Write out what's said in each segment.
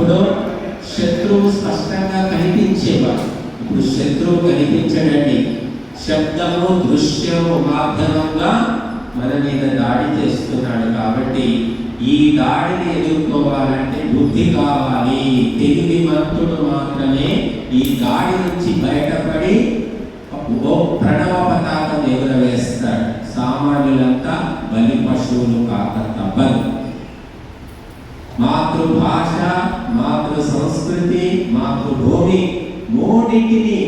అప్పుడు శత్రువు స్పష్టంగా కనిపించేవాడు. ఇప్పుడు శత్రువు కనిపించడండి. శబ్దము, దృశ్యము మాధ్యమంగా మన మీద దాడి చేస్తున్నాడు. కాబట్టి ఈ దాడిని ఎదుర్కోవాలంటే బుద్ధి కావాలి. తెలివిమంతుడు మాత్రమే ఈ దాడి నుంచి బయటపడి ఓ ప్రణవ పతాకం ఎగురవేస్తాడు. సామాన్యులంతా బలి పశువులు కాక తప్పదు. మాతృభాష, మాతృ సంస్కృతి, మాతృభూమి మూడింటిని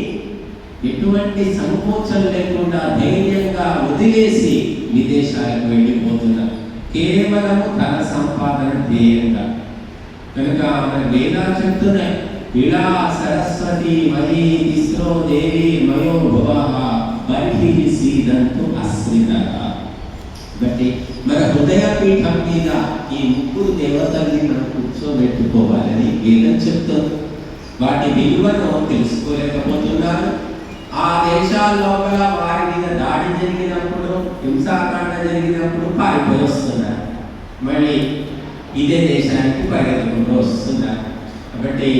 ఎటువంటి సంకోచం లేకుండా ధైర్యంగా వదిలేసి విదేశాలకు వెళ్ళిపోతున్నారు. కేవలము ధన సంపాదన ధ్యేయంగా. కనుక మన వేదాలు చెప్తున్నాయి, ఇలా సరస్వతి మరీ తిస్రో దేవి మయో భువః బర్హి సీదంతు అశ్రిత. బట్టి మన హృదయపీఠం మీద ఈ ముగ్గురు దేవతల్ని మనం కూర్చోబెట్టుకోవాలని వేదం చెప్తుంది. వాటి విలువను తెలుసుకోలేకపోతున్నారు. ఆ దేశాల లోపల వారి మీద దాడి జరిగినప్పుడు, హింసాకాండ జరిగినప్పుడు పారిపోయి వస్తున్నారు. మళ్ళీ ఇదే దేశానికి పరిగెత్తుకుంటూ వస్తున్నారు. కాబట్టి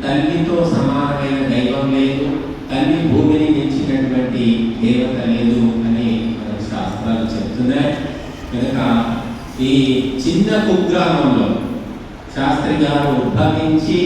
తల్లితో సమానమైన దైవం లేదు, తల్లి భూమిని మించినటువంటి దేవత లేదు అని మన శాస్త్రాలు చెప్తున్నాయి. కనుక ఈ చిన్న కుగ్రామంలో శాస్త్రి గారు ఉద్భవించి